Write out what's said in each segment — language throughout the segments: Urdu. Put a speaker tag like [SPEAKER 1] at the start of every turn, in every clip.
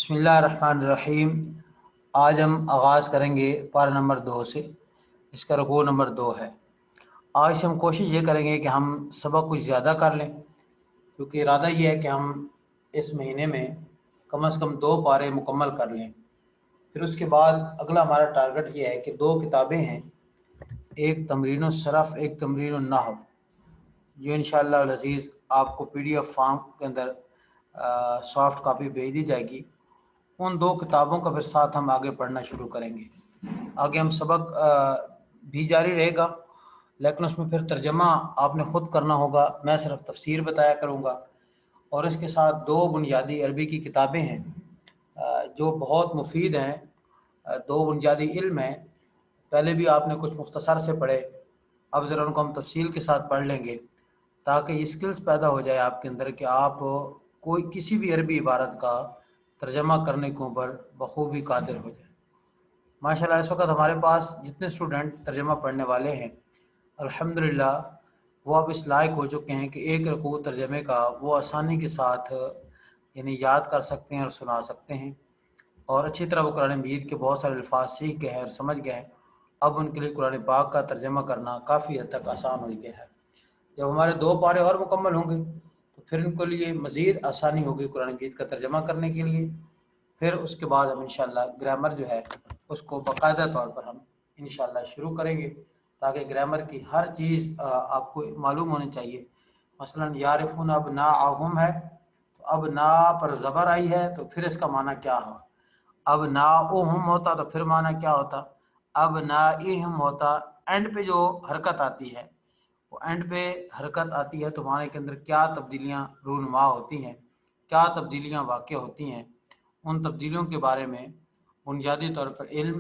[SPEAKER 1] بسم اللہ الرحمن الرحیم۔ آج ہم آغاز کریں گے پارہ نمبر 2 سے۔ اس کا رکوع نمبر 2 ہے۔ آج سے ہم کوشش یہ کریں گے کہ ہم سبق کچھ زیادہ کر لیں، کیونکہ ارادہ یہ ہے کہ ہم اس مہینے میں کم از کم 2 پارے مکمل کر لیں۔ پھر اس کے بعد اگلا ہمارا ٹارگٹ یہ ہے کہ 2 کتابیں ہیں، ایک تمرین الصرف، ایک تمرین النحو، جو انشاءاللہ العزیز آپ کو PDF فارم کے اندر سافٹ کاپی بھیج دی جائے گی۔ ان 2 کتابوں کا پھر ساتھ ہم آگے پڑھنا شروع کریں گے۔ آگے ہم سبق بھی جاری رہے گا، لیکن اس میں پھر ترجمہ آپ نے خود کرنا ہوگا، میں صرف تفسیر بتایا کروں گا۔ اور اس کے ساتھ 2 بنیادی عربی کی کتابیں ہیں جو بہت مفید ہیں، 2 بنیادی علم ہیں۔ پہلے بھی آپ نے کچھ مختصر سے پڑھے، اب ذرا ان کو ہم تفصیل کے ساتھ پڑھ لیں گے، تاکہ یہ سکلز پیدا ہو جائے آپ کے اندر کہ آپ کوئی کسی بھی عربی عبارت کا ترجمہ کرنے کے اوپر بخوبی قادر ہو جائے۔ ماشاءاللہ اس وقت ہمارے پاس جتنے اسٹوڈنٹ ترجمہ پڑھنے والے ہیں، الحمدللہ وہ اب اس لائق ہو چکے ہیں کہ ایک رکوع ترجمے کا وہ آسانی کے ساتھ یعنی یاد کر سکتے ہیں اور سنا سکتے ہیں، اور اچھی طرح وہ قرآن مجید کے بہت سارے الفاظ سیکھ گئے ہیں اور سمجھ گئے ہیں۔ اب ان کے لیے قرآن پاک کا ترجمہ کرنا کافی حد تک آسان ہو گیا ہے۔ جب ہمارے 2 پارے اور مکمل ہوں گے تو پھر ان کے لیے مزید آسانی ہوگی قرآن مجید کا ترجمہ کرنے کے لیے۔ پھر اس کے بعد ہم انشاءاللہ گرامر جو ہے اس کو باقاعدہ طور پر ہم انشاءاللہ شروع کریں گے، تاکہ گرامر کی ہر چیز آپ کو معلوم ہونی چاہیے۔ مثلا یعرفون ابناءہم ہے، تو ابنا پر زبر آئی ہے تو پھر اس کا معنی کیا ہو؟ ابناؤہم ہوتا تو پھر معنی کیا ہوتا؟ ابنائہم ہوتا۔ اینڈ پہ جو حرکت آتی ہے، وہ اینڈ پہ حرکت آتی ہے تو معنی کے اندر کیا تبدیلیاں رونما ہوتی ہیں، کیا تبدیلیاں واقع ہوتی ہیں، ان تبدیلیوں کے بارے میں بنیادی طور پر علم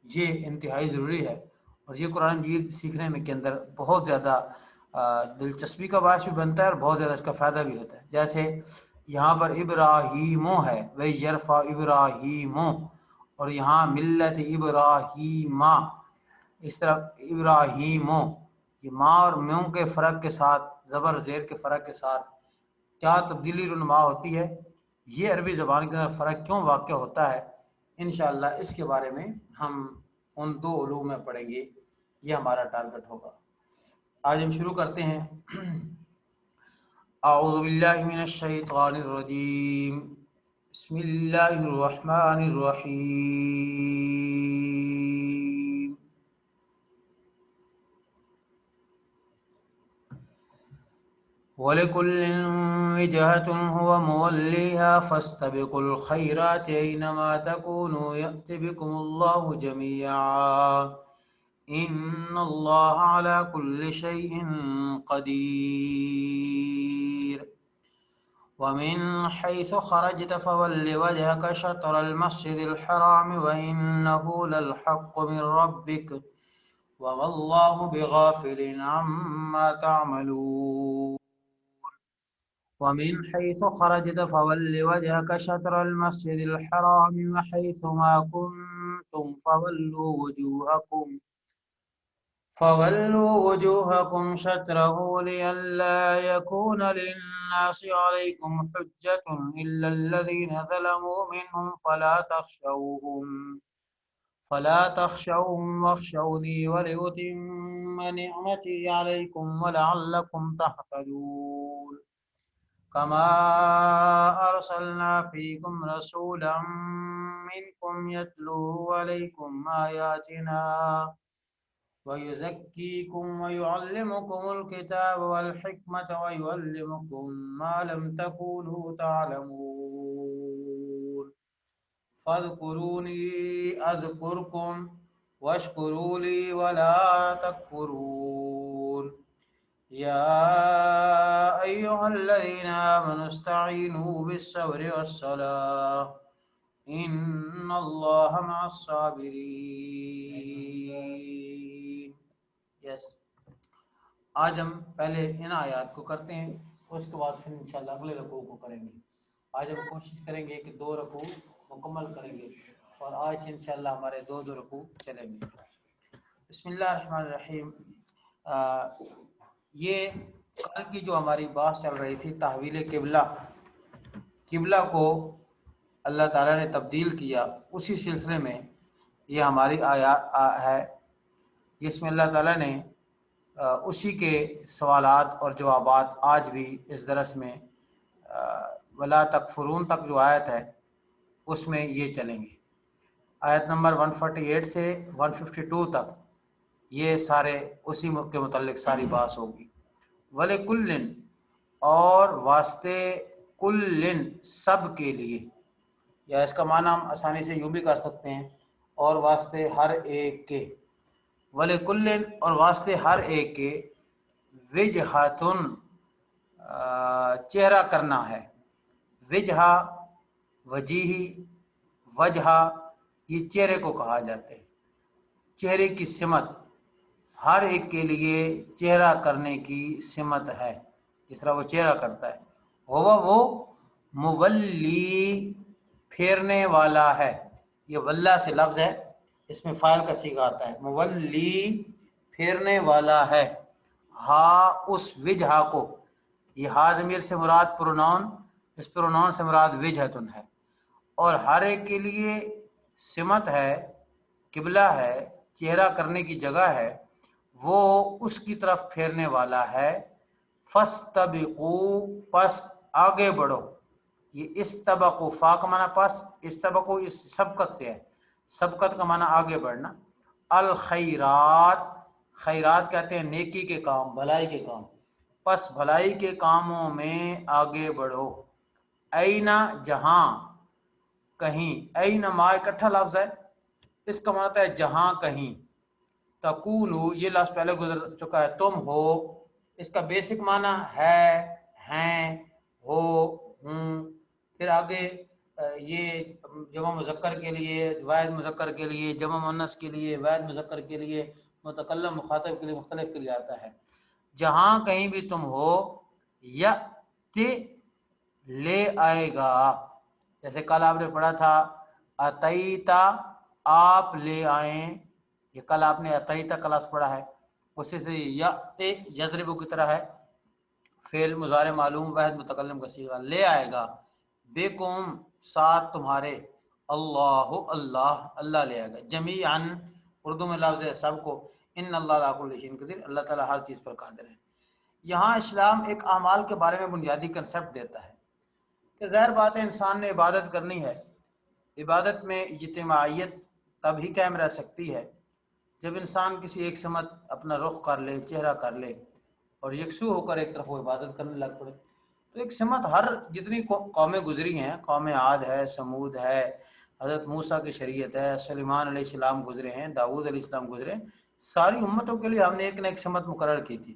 [SPEAKER 1] یہ انتہائی ضروری ہے۔ اور یہ قرآن مجید سیکھنے میں کے اندر بہت زیادہ دلچسپی کا باعث بھی بنتا ہے اور بہت زیادہ اس کا فائدہ بھی ہوتا ہے۔ جیسے یہاں پر ابراہیمو ہے، وہی یرفع ابراہیمو، اور یہاں ملت ابراہیمہ، اس طرح ابراہیمو، یہ ماں اور میوں کے فرق کے ساتھ، زبر زیر کے فرق کے ساتھ کیا تبدیلی رونما ہوتی ہے، یہ عربی زبان کے اندر فرق کیوں واقع ہوتا ہے، انشاءاللہ اس کے بارے میں ہم ان 2 علوم میں پڑھیں گے۔ یہ ہمارا ٹارگٹ ہوگا۔ آج ہم شروع کرتے ہیں۔ اعوذ باللہ من الشیطان الرجیم، بسم اللہ الرحمن الرحیم۔ وَلِكُلٍّ وِجْهَةٌ هُوَ مُوَلِّيهَا فَاسْتَبِقُوا الْخَيْرَاتِ أَيْنَمَا تَكُونُوا يَأْتِ بِكُمُ اللَّهُ جَمِيعًا إِنَّ اللَّهَ عَلَى كُلِّ شَيْءٍ قَدِيرٌ وَمِنْ حَيْثُ خَرَجْتَ فَوَلِّ وَجْهَكَ شَطْرَ الْمَسْجِدِ الْحَرَامِ وَإِنَّهُ لَلْحَقُّ مِنْ رَبِّكَ وَمَا اللَّهُ بِغَافِلٍ عَمَّا تَعْمَلُونَ وَمِنْ حَيْثُ خَرَجْتَ فَوَلِّ وَجْهَكَ شَطْرَ الْمَسْجِدِ الْحَرَامِ وَحَيْثُ مَا كُنْتُمْ فَوَلُّوا وُجُوهَكُمْ شَطْرَهُ لِئَلَّا يَكُونَ لِلنَّاسِ عَلَيْكُمْ حُجَّةٌ إِلَّا الَّذِينَ ظَلَمُوا مِنْهُمْ فَلَا تَخْشَوْهُمْ وَاخْشَوْنِي وَلِأُتِمَّ نِعْمَتِي عَلَيْكُمْ وَلَعَلَّكُمْ تَهْتَدُونَ كَمَا أَرْسَلْنَا فِيكُمْ رَسُولًا مِّنْكُمْ يَتْلُو عَلَيْكُمْ آيَاتِنَا وَيُزَكِّيكُمْ وَيُعَلِّمُكُمُ الْكِتَابَ وَالْحِكْمَةَ وَيُعَلِّمُكُم مَّا لَمْ تَكُونُوا تَعْلَمُونَ فَاذْكُرُونِي أَذْكُرْكُمْ وَاشْكُرُوا لِي وَلَا تَكْفُرُونِ يَا أَيُّهَا الَّذِينَ آمَنُوا اسْتَعِينُوا بِالصَّبْرِ وَالصَّلَاةِ إِنَّ اللَّهَ مَعَ الصَّابِرِينَ۔ آج ہم پہلے ان آیات کو کرتے ہیں، اس کے بعد پھر انشاءاللہ اگلے رکوع کو کریں گے۔ آج ہم کوشش کریں گے کہ 2 رکوع مکمل کریں گے، اور آج سے انشاءاللہ ہمارے 2 رکوع چلیں گے۔ بسم اللہ الرحمن الرحیم۔ یہ کل کی جو ہماری بات چل رہی تھی، تحویل قبلہ کو اللہ تعالیٰ نے تبدیل کیا، اسی سلسلے میں یہ ہماری آیات ہے جس میں اللہ تعالیٰ نے اسی کے سوالات اور جوابات آج بھی اس درس میں ولا تکفرون تک جو آیت ہے اس میں یہ چلیں گے۔ آیت نمبر 148 سے 152 تک یہ سارے اسی کے متعلق ساری بات ہوگی۔ وَلِكُلٍّ اور واسطے کلن سب کے لیے، یا اس کا معنی ہم آسانی سے یوں بھی کر سکتے ہیں، اور واسطے ہر ایک کے، وَلِكُلٍّ اور واسطے ہر ایک کے، وجہتن چہرہ کرنا ہے، وجہ وجیہی وجہ یہ چہرے کو کہا جاتا ہے، چہرے کی سمت ہر ایک کے لیے چہرہ کرنے کی سمت ہے، جس طرح وہ چہرہ کرتا ہے۔ وہ مولی پھیرنے والا ہے، یہ واللہ سے لفظ ہے، اس میں فاعل کا صیغہ آتا ہے، مولی پھیرنے والا ہے، ہاں اس وجہ کو، یہ ہا ضمیر سے مراد پروناؤن، اس پروناؤن سے مراد وجہتن ہے، اور ہر ایک کے لیے سمت ہے، قبلہ ہے، چہرہ کرنے کی جگہ ہے، وہ اس کی طرف پھیرنے والا ہے۔ فاستبقوا پس آگے بڑھو، یہ استبقوا فا کا معنی پس، استبقوا اس سبقت سے ہے، سبقت کا معنی آگے بڑھنا۔ الخیرات خیرات کہتے ہیں نیکی کے کام، بھلائی کے کام، پس بھلائی کے کاموں میں آگے بڑھو۔ اینا جہاں، کہیں، اینا ما اکٹھا لفظ ہے، اس کا معنی ہے جہاں کہیں، تکونو یہ لفظ پہلے گزر چکا ہے، تم ہو، اس کا بیسک معنی ہے، ہیں، ہو، ہوں، پھر آگے یہ جمع مذکر کے لیے، واحد مذکر کے لیے، جمع مؤنث کے لیے، واحد مذکر کے لیے، متکلم مخاطب کے لیے مختلف کے لیے آتا ہے۔ جہاں کہیں بھی تم ہو، یأتی لے آئے گا، جیسے کل آپ نے پڑھا تھا اتیتا آپ لے آئیں، یہ کل آپ نے اتیتا کلاس پڑھا ہے، اسی سے یأتی یضرب کی طرح ہے، فعل مضارع معلوم واحد متکلم کا صیغہ، لے آئے گا، بکم ساتھ تمہارے، اللہ اللہ اللہ لے آئے گا، جمیعاً اردو میں لفظ ہے سب کو، ان اللہ علی کل شیء قدیر اللہ تعالیٰ ہر چیز پر قادر ہے۔ یہاں اسلام ایک اعمال کے بارے میں بنیادی کنسپٹ دیتا ہے کہ ظاہر بات ہے انسان نے عبادت کرنی ہے، عبادت میں اجتماعیت تب ہی قائم رہ سکتی ہے جب انسان کسی ایک سمت اپنا رخ کر لے، چہرہ کر لے، اور یکسو ہو کر ایک طرف وہ عبادت کرنے لگ پڑے۔ تو ایک سمت ہر جتنی قومیں گزری ہیں، قوم عاد ہے، سمود ہے، حضرت موسیٰ کی شریعت ہے، سلیمان علیہ السلام گزرے ہیں، داؤد علیہ السلام گزرے، ساری امتوں کے لیے ہم نے ایک نہ ایک سمت مقرر کی تھی،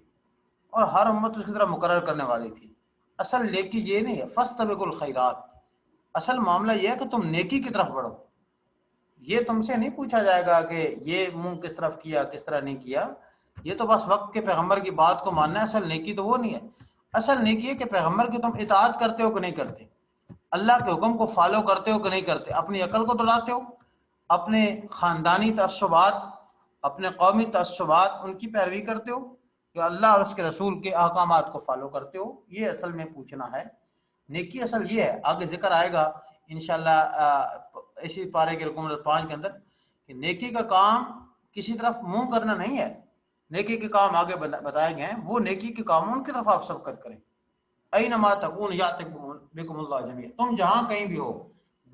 [SPEAKER 1] اور ہر امت اس کی طرح مقرر کرنے والی تھی۔ اصل نیکی یہ نہیں ہے فاستبقوا الخیرات، اصل معاملہ یہ ہے کہ تم نیکی کی طرف بڑھو۔ یہ تم سے نہیں پوچھا جائے گا کہ یہ منہ کس طرف کیا، کس طرح نہیں کیا، یہ تو بس وقت کے پیغمبر کی بات کو ماننا ہے، اصل نیکی تو وہ نہیں ہے۔ اصل نیکی ہے کہ پیغمبر کی تم اطاعت کرتے ہو کہ نہیں کرتے، اللہ کے حکم کو فالو کرتے ہو کہ نہیں کرتے، اپنی عقل کو دوڑاتے ہو، اپنے خاندانی تعصبات، اپنے قومی تعصبات ان کی پیروی کرتے ہو، کہ اللہ اور اس کے رسول کے احکامات کو فالو کرتے ہو، یہ اصل میں پوچھنا ہے۔ نیکی اصل یہ ہے، آگے ذکر آئے گا انشاءاللہ اسی پارے کے رکو نمبر 5 کے اندر، کہ نیکی کا کام کسی طرف منہ کرنا نہیں ہے، نیکی کے کام آگے بتائے گئے ہیں، وہ نیکی کے کاموں ان کی طرف آپ سبقت کریں۔ اینما تکون یأتی بکم اللہ جمیعا، تم جہاں کہیں بھی ہو،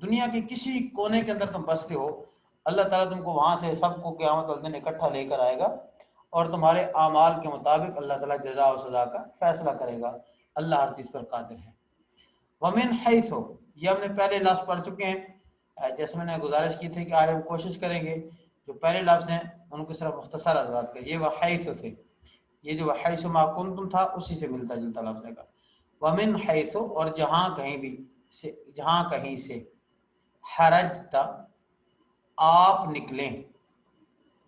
[SPEAKER 1] دنیا کے کسی کونے کے اندر تم بستے ہو، اللہ تعالیٰ تم کو وہاں سے سب کو قیامت والے دن اکٹھا لے کر آئے گا، اور تمہارے اعمال کے مطابق اللہ تعالیٰ جزا و سزا کا فیصلہ کرے گا، اللہ ہر چیز پر قادر ہے۔ ومن حیث، یہ ہم نے پہلے لفظ پڑھ چکے ہیں، جیسے میں نے گزارش کی تھی کہ آج ہم کوشش کریں گے جو پہلے لفظ ہیں ان کو صرف مختصر آزاد کریں، یہ وحیث سے، یہ جو وحیث ما کنتم تھا اسی سے ملتا جلتا لفظ ہے گا۔ ومن حیث اور جہاں کہیں بھی سے، جہاں کہیں سے، خرجت آپ نکلیں،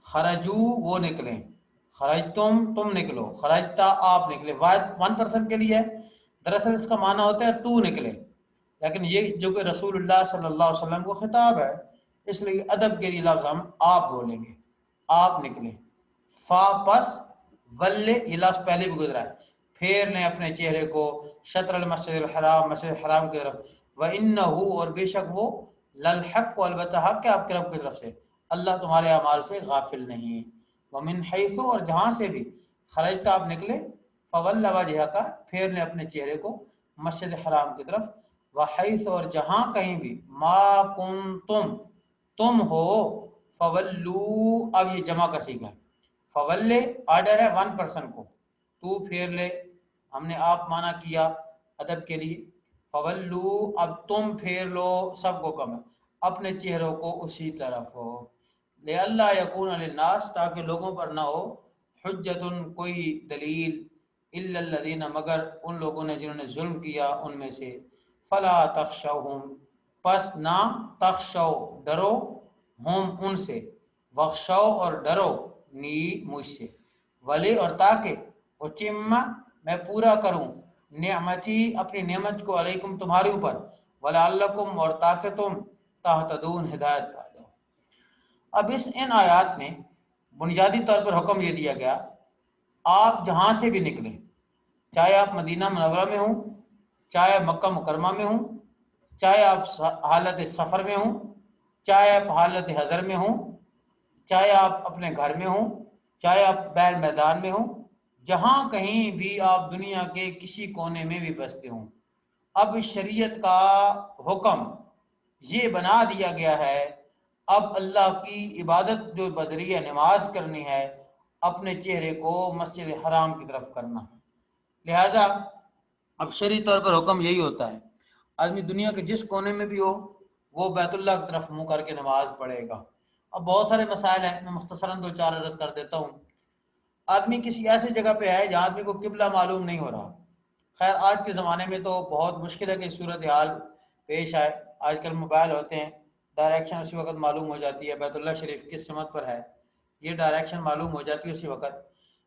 [SPEAKER 1] خرجو وہ نکلیں، خرجتم تم نکلو، خرجتا آپ نکلے، واحد 1% کے لیے ہے، دراصل اس کا معنی ہوتا ہے تو نکلے، لیکن یہ جو کہ رسول اللہ صلی اللہ علیہ وسلم کو خطاب ہے، اس لیے ادب کے لیے لفظ ہم آپ بولیں گے، آپ نکلیں۔ فا پس ولے یہ لفظ پہلے بھی گزرا ہے، پھیر لیں اپنے چہرے کو، شطر المسجد الحرام مسجد الحرام کی طرف، وَإِنَّهُ اور بے شک وہ للحق و البتہ حق ہے آپ کے رب کی طرف سے، اللہ تمہارے اعمال سے غافل نہیں۔ وَمِنْ حَيْثُ اور جہاں سے بھی خرجت آپ نکلے، فَوَلَّ وَجْهَكَ پھیر لے اپنے چہرے کو مسجد حرام کی طرف، وَحَيْثُ اور جہاں کہیں بھی مَا كُنْتُمْ تم ہو، فَوَلُّوا اب یہ جمع کا صیغہ ہے، فولے آرڈر ہے ون پرسن کو، تو پھیر لے، ہم نے آپ مانا کیا ادب کے لیے، فولو اب تم پھیر لو سب کو کم ہے اپنے چہروں کو اسی طرف ہو، لے اللہ یکون للناس تاکہ لوگوں پر نہ ہو حجت کوئی دلیل، الا الذین مگر ان لوگوں نے جنہوں نے ظلم کیا ان میں سے، فلا تخشوہم پس نہ تخشو ڈرو، ہم ان سے، وخشو اور ڈرو نی مجھ سے، ولی اور تاکہ اچم میں پورا کروں نعمتی اپنی نعمت کو علیکم تمہارے اوپر، ولعلکم اور تاکہ تم تہتدون ہدایت پا جاؤ۔ اب ان آیات میں بنیادی طور پر حکم یہ دیا گیا آپ جہاں سے بھی نکلیں، چاہے آپ مدینہ منورہ میں ہوں، چاہے مکہ مکرمہ میں ہوں، چاہے آپ حالت سفر میں ہوں، چاہے آپ حالت حضر میں ہوں، چاہے آپ اپنے گھر میں ہوں، چاہے آپ بیل میدان میں ہوں، جہاں کہیں بھی آپ دنیا کے کسی کونے میں بھی بستے ہوں، اب شریعت کا حکم یہ بنا دیا گیا ہے اب اللہ کی عبادت جو بذریعہ نماز کرنی ہے اپنے چہرے کو مسجد حرام کی طرف کرنا ہے، لہذا اب شرعی طور پر حکم یہی ہوتا ہے آدمی دنیا کے جس کونے میں بھی ہو وہ بیت اللہ کی طرف منہ کر کے نماز پڑھے گا۔ اب بہت سارے مسائل ہیں، میں مختصراً دو چار عرض کر دیتا ہوں۔ آدمی کسی ایسی جگہ پہ ہے جہاں آدمی کو قبلہ معلوم نہیں ہو رہا، خیر آج کے زمانے میں تو بہت مشکل ہے کہ صورتحال پیش آئے، آج کل موبائل ہوتے ہیں، ڈائریکشن اسی وقت معلوم ہو جاتی ہے بیت اللہ شریف کس سمت پر ہے، یہ ڈائریکشن معلوم ہو جاتی ہے اسی وقت۔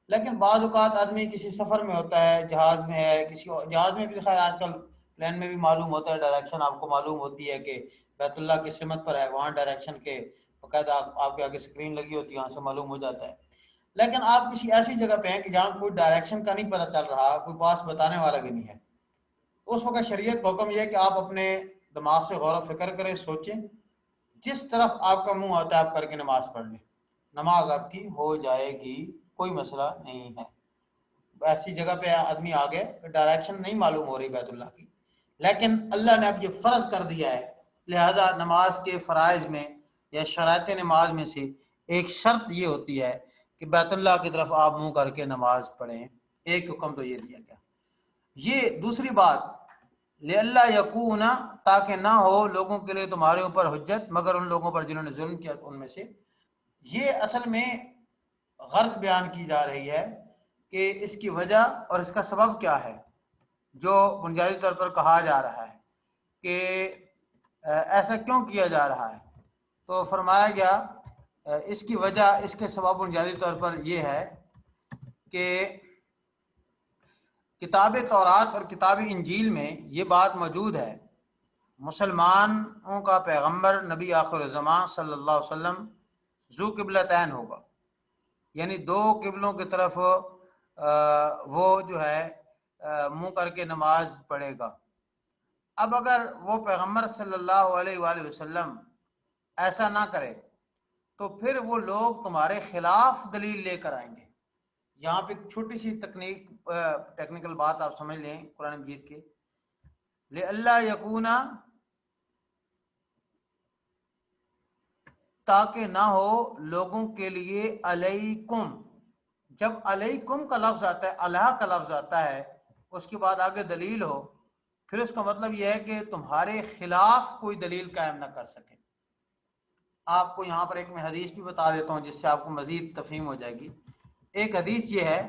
[SPEAKER 1] لیکن بعض اوقات آدمی کسی سفر میں ہوتا ہے، جہاز میں ہے، کسی جہاز میں بھی خیر آج کل پلین میں بھی معلوم ہوتا ہے، ڈائریکشن آپ کو معلوم ہوتی ہے کہ بیت اللہ کی سمت پر ہے، وہاں ڈائریکشن کے باقاعدہ آپ کے آگے اسکرین لگی ہوتی ہے، وہاں سے معلوم ہو جاتا ہے۔ لیکن آپ کسی ایسی جگہ پہ ہیں کہ جہاں کوئی ڈائریکشن کا نہیں پتہ چل رہا، کوئی پاس بتانے والا بھی نہیں ہے، اس وقت شریعت کا حکم یہ ہے کہ آپ اپنے دماغ سے غور و فکر کریں، سوچیں، جس طرف آپ کا منہ آتا ہے آپ کر کے نماز پڑھ لیں، نماز آپ کی ہو جائے گی، کوئی مسئلہ نہیں ہے۔ ایسی جگہ پہ آدمی آ گئے، ڈائریکشن نہیں معلوم ہو رہی بیت اللہ کی، لیکن اللہ نے اب یہ فرض کر دیا ہے، لہذا نماز کے فرائض میں یا شرائط نماز میں سے ایک شرط یہ ہوتی ہے کہ بیت اللہ کی طرف آپ منہ کر کے نماز پڑھیں، ایک حکم تو یہ دیا گیا۔ یہ دوسری بات لِأَلَّا یکون تاکہ نہ ہو لوگوں کے لیے تمہارے اوپر حجت مگر ان لوگوں پر جنہوں نے ظلم کیا ان میں سے، یہ اصل میں غرض بیان کی جا رہی ہے کہ اس کی وجہ اور اس کا سبب کیا ہے جو بنیادی طور پر کہا جا رہا ہے کہ ایسا کیوں کیا جا رہا ہے، تو فرمایا گیا اس کی وجہ، اس کے سبب بنیادی طور پر یہ ہے کہ کتاب تورات اور کتاب انجیل میں یہ بات موجود ہے مسلمانوں کا پیغمبر نبی آخر الزمان صلی اللہ علیہ وسلم ذو قبلتین ہوگا، یعنی دو قبلوں کی طرف وہ جو ہے منہ کر کے نماز پڑھے گا۔ اب اگر وہ پیغمبر صلی اللہ علیہ وآلہ وسلم ایسا نہ کرے تو پھر وہ لوگ تمہارے خلاف دلیل لے کر آئیں گے۔ یہاں پہ ایک چھوٹی سی ٹیکنیکل بات آپ سمجھ لیں قرآن مجید کے، لِأَلَّا یکون تاکہ نہ ہو لوگوں کے لیے علیکم، جب علیکم کا لفظ آتا ہے، اللہ کا لفظ آتا ہے، اس کے بعد آگے دلیل ہو، پھر اس کا مطلب یہ ہے کہ تمہارے خلاف کوئی دلیل قائم نہ کر سکے۔ آپ کو یہاں پر ایک میں حدیث بھی بتا دیتا ہوں جس سے آپ کو مزید تفہیم ہو جائے گی۔ ایک حدیث یہ ہے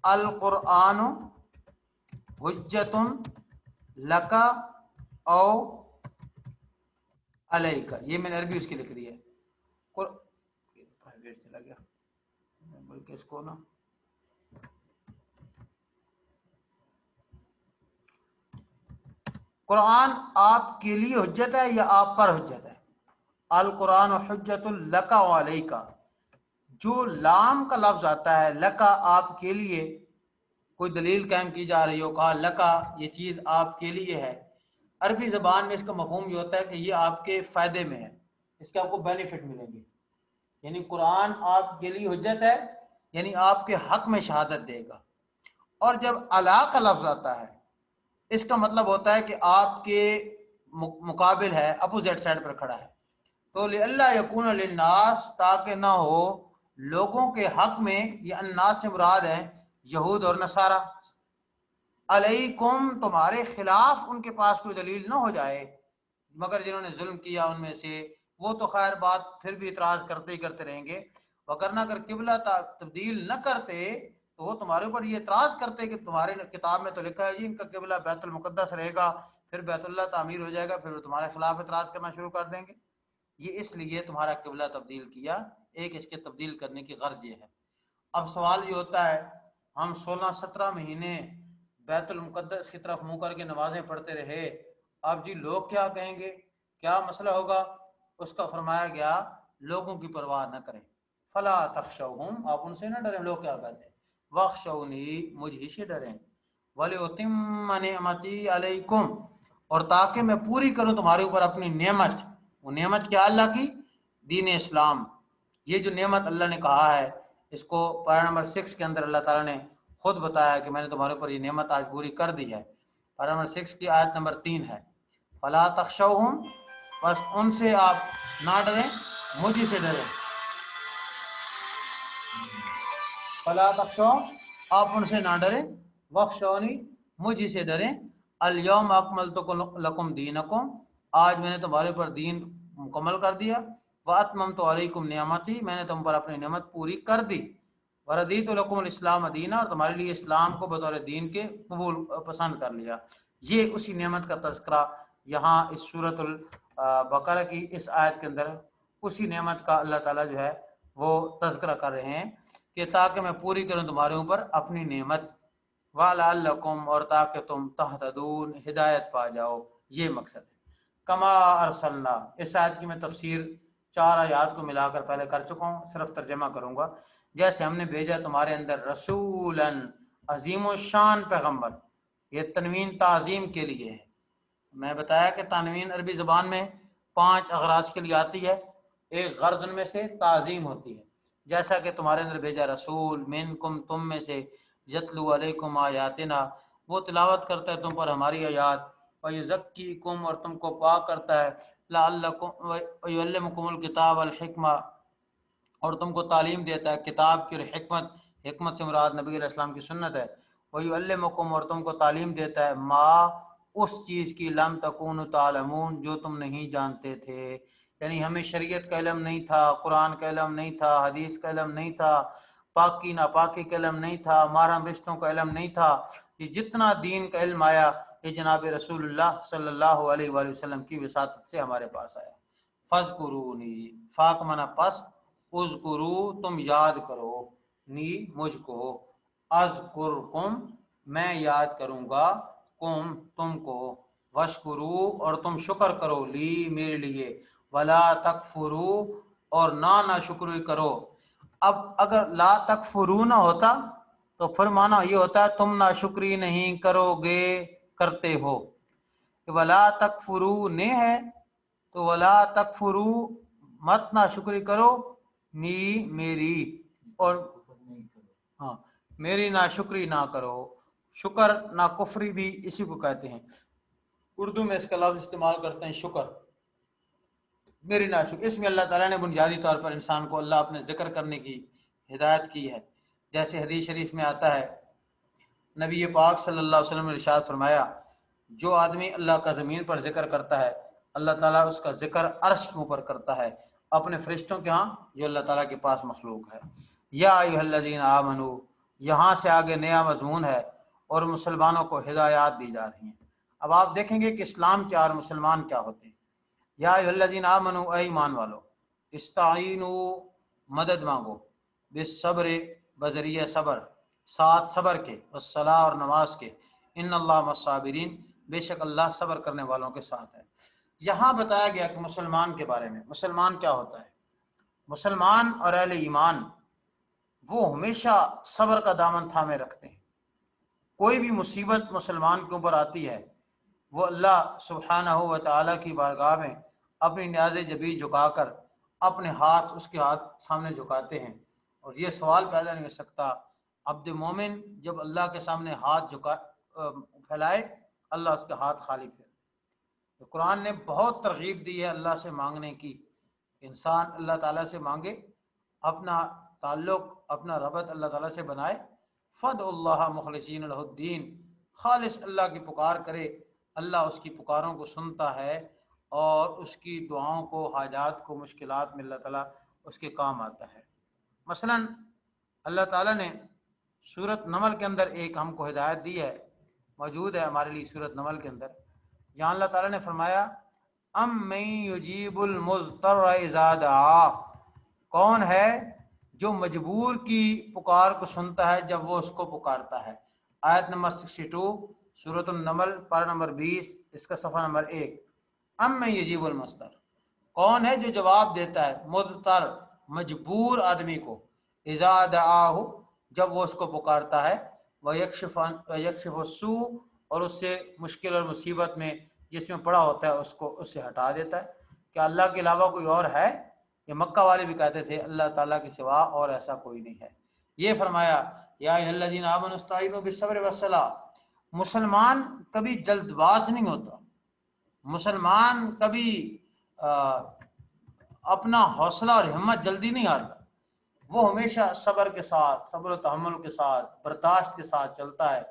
[SPEAKER 1] القرآن حجت لک او علیک، یہ میں نے عربی اس کی لکھ دی ہے، پرائیویٹ چلا گیا بلکہ اس کو نا قرآن آپ کے لیے حجت ہے یا آپ پر حجت ہے؟ القرآن حجت لک و علیک، جو لام کا لفظ آتا ہے لکا آپ کے لیے کوئی دلیل قائم کی جا رہی ہو، کہا لکا یہ چیز آپ کے لیے ہے، عربی زبان میں اس کا مفہوم یہ ہوتا ہے کہ یہ آپ کے فائدے میں ہے، اس کے آپ کو بینیفٹ ملیں گے، یعنی قرآن آپ کے لیے حجت ہے، یعنی آپ کے حق میں شہادت دے گا۔ اور جب علا کا لفظ آتا ہے اس کا مطلب ہوتا ہے کہ آپ کے مقابل ہے، اپوزٹ سائڈ پر کھڑا ہے۔ تو لِأَلَّا يَكُونَ لِلنَّاسِ، تاکہ نہ ہو لوگوں کے حق میں، یہ الناس سے مراد ہے یہود اور نصارہ، علیکم تمہارے خلاف ان کے پاس کوئی دلیل نہ ہو جائے، مگر جنہوں نے ظلم کیا ان میں سے، وہ تو خیر بات پھر بھی اعتراض کرتے ہی کرتے رہیں گے، وگرنہ اگر قبلہ تبدیل نہ کرتے تو وہ تمہارے اوپر یہ اعتراض کرتے کہ تمہارے کتاب میں تو لکھا ہے جی ان کا قبلہ بیت المقدس رہے گا، پھر بیت اللہ تعمیر ہو جائے گا، پھر وہ تمہارے خلاف اعتراض کرنا شروع کر دیں گے۔ یہ اس لیے تمہارا قبلہ تبدیل کیا، ایک اس کے تبدیل کرنے کی غرض یہ ہے۔ اب سوال یہ ہوتا ہے، ہم 16-17 مہینے بیت المقدس کی طرف منہ کر کے نمازیں پڑھتے رہے، اب جی لوگ کیا کہیں گے، کیا مسئلہ ہوگا؟ اس کا فرمایا گیا لوگوں کی پرواہ نہ کریں، فلا تخشوہم، آپ ان سے نہ ڈریں، لوگ کیا کہتے ہیں، واخشونی، مجھ ہی سے ڈریں، وَلِأُتِمَّ نِعْمَتِي عَلَيْكُمْ، اور تاکہ میں پوری کروں تمہارے اوپر اپنی نعمت۔ وہ نعمت کیا؟ اللہ کی دین اسلام۔ یہ جو نعمت اللہ نے کہا ہے اس کو پارہ نمبر 6 کے اندر اللہ تعالیٰ نے خود بتایا کہ میں نے تمہارے اوپر یہ نعمت آج پوری کر دی ہے۔ پارہ نمبر 6 کی آیت نمبر 3 ہے، فلا تخشوہم، بس ان سے آپ نہ ڈریں، مجھے سے ڈریں، فلا تخشوہم، آپ ان سے نہ ڈریں، وخشونی، مجھے سے ڈریں، الیوم اکملت لکم دینکم، آج میں نے تمہارے اوپر دین مکمل کر دیا، واتممت علیکم نعمتی، میں نے تم پر اپنی نعمت پوری کر دی، وردیت لکم الاسلام دینہ، اور تمہارے لیے اسلام کو بطور دین کے قبول پسند کر لیا۔ یہ اسی نعمت کا تذکرہ یہاں اس سورۃ البقرہ کی اس آیت کے اندر اسی نعمت کا اللہ تعالیٰ جو ہے وہ تذکرہ کر رہے ہیں کہ تاکہ میں پوری کروں تمہارے اوپر اپنی نعمت، وَلَعَلَّكُمْ، اور تاکہ تم تہتدون، ہدایت پا جاؤ، یہ مقصد ہے۔ کما ارسلنا، اس آیت کی میں تفسیر 4 آیات کو ملا کر پہلے کر چکا ہوں، صرف ترجمہ کروں گا۔ جیسے ہم نے بھیجا تمہارے اندر رسولاً، عظیم و شان پیغمبر، یہ تنوین تعظیم کے لیے ہے۔ میں بتایا کہ تنوین عربی زبان میں 5 اغراض کے لیے آتی ہے، ایک غرض ان میں سے تعظیم ہوتی ہے، جیسا کہ تمہارے اندر بھیجا رسول منکم، تم میں سے، یتلو علیکم آیاتنا، وہ تلاوت کرتا ہے تم پر ہماری آیات، ویزکیکم، اور تم کو پاک کرتا ہے، لعلکم ویعلمکم الکتاب والحکمہ، اور تم کو تعلیم دیتا ہے کتاب کی اور حکمت، حکمت سے مراد نبی علیہ السلام کی سنت ہے، وَيُعَلِّمُكُمْ، اور تم کو تعلیم دیتا ہے، ما، اس چیز کی، لم تکونوا تعلمون، جو تم نہیں جانتے تھے، یعنی ہمیں شریعت کا علم نہیں تھا، قرآن کا علم نہیں تھا، حدیث کا علم نہیں تھا، پاکی ناپاکی کا علم نہیں تھا، محرم رشتوں کا علم نہیں تھا، یہ جتنا دین کا علم آیا یہ جناب رسول اللہ صلی اللہ علیہ وآلہ وسلم کی وساطت سے ہمارے پاس آیا۔ فَاذْكُرُونِی، فاک منا پس، اذکرو، تم یاد کرو، نی، مجھ کو، اذکرکم، میں یاد کروں گا، کم، تم کو، وشکرو، اور تم شکر کرو، لی، میرے لیے، ولا تکفرو، اور نہ شکری کرو۔ اب اگر لا تکفرو نہ ہوتا تو پھر معنی یہ ہوتا ہے تم نہ شکری نہیں کرو گے، کرتے ہو، ولا تکفرو نے ہے تو ولا تکفرو، مت نہ شکری کرو، نی، میری، اور ہاں، میری نہ شکری نہ کرو، شکر نہ کفری بھی اسی کو کہتے ہیں، اردو میں اس کا لفظ استعمال کرتے ہیں شکر، میری نہ شکر، اس میں اللہ تعالیٰ نے بنیادی طور پر انسان کو اللہ اپنے ذکر کرنے کی ہدایت کی ہے، جیسے حدیث شریف میں آتا ہے، نبی پاک صلی اللہ علیہ وسلم نے ارشاد فرمایا، جو آدمی اللہ کا زمین پر ذکر کرتا ہے اللہ تعالیٰ اس کا ذکر عرش کے اوپر کرتا ہے، اپنے فرشتوں کے ہاں جو اللہ تعالیٰ کے پاس مخلوق ہے۔ یا ایھا الذین آمنو، یہاں سے آگے نیا مضمون ہے اور مسلمانوں کو ہدایات دی جا رہی ہیں۔ اب آپ دیکھیں گے کہ اسلام کیا اور مسلمان کیا ہوتے ہیں۔ یا ایھا الذین آمنو، اے ایمان والو، استعینوا، مدد مانگو، بالصبر، بذریعہ صبر، ساتھ صبر کے، والصلاۃ، اور نماز کے، ان اللہ مع الصابرین، بے شک اللہ صبر کرنے والوں کے ساتھ ہے۔ یہاں بتایا گیا کہ مسلمان کے بارے میں، مسلمان کیا ہوتا ہے؟ مسلمان اور اہل ایمان وہ ہمیشہ صبر کا دامن تھامے رکھتے ہیں۔ کوئی بھی مصیبت مسلمان کے اوپر آتی ہے وہ اللہ سبحانہ و تعالیٰ کی بارگاہ میں اپنی نیاز جبی جھکا کر اپنے ہاتھ اس کے ہاتھ سامنے جھکاتے ہیں، اور یہ سوال پیدا نہیں ہو سکتا عبد مومن جب اللہ کے سامنے ہاتھ پھیلائے اللہ اس کے ہاتھ خالی پھیرے۔ تو قرآن نے بہت ترغیب دی ہے اللہ سے مانگنے کی، انسان اللہ تعالیٰ سے مانگے، اپنا تعلق اپنا ربط اللہ تعالیٰ سے بنائے، فد اللہ مخلصین لہ الدین، خالص اللہ کی پکار کرے، اللہ اس کی پکاروں کو سنتا ہے اور اس کی دعاؤں کو، حاجات کو، مشکلات میں اللہ تعالیٰ اس کے کام آتا ہے۔ مثلا اللہ تعالیٰ نے سورۃ نمل کے اندر ایک ہم کو ہدایت دی ہے، موجود ہے ہمارے لیے سورۃ نمل کے اندر، جہاں اللہ تعالیٰ نے فرمایا من یجیب المضطر اذا دعا، کون ہے جو مجبور کی پکار کو سنتا ہے جب وہ اس کو پکارتا ہے۔ آیت نمبر 62 سورۃ النمل پارہ نمبر 20، اس کا صفحہ نمبر 1۔ من یجیب المضطر، کون ہے جو جواب دیتا ہے مضطر مجبور آدمی کو، اذا دعاہ جب وہ اس کو پکارتا ہے، ویکشف السوء اور اس سے مشکل اور مصیبت میں جس میں پڑا ہوتا ہے اس سے ہٹا دیتا ہے۔ کیا اللہ کے علاوہ کوئی اور ہے؟ یہ مکہ والے بھی کہتے تھے اللہ تعالیٰ کے سوا اور ایسا کوئی نہیں ہے۔ یہ فرمایا یا ایھا الذین آمنوا استعینوا بالصبر والصلاۃ، مسلمان کبھی جلد باز نہیں ہوتا، مسلمان کبھی اپنا حوصلہ اور ہمت جلدی نہیں ہارتا، وہ ہمیشہ صبر کے ساتھ، صبر و تحمل کے ساتھ، برداشت کے ساتھ چلتا ہے،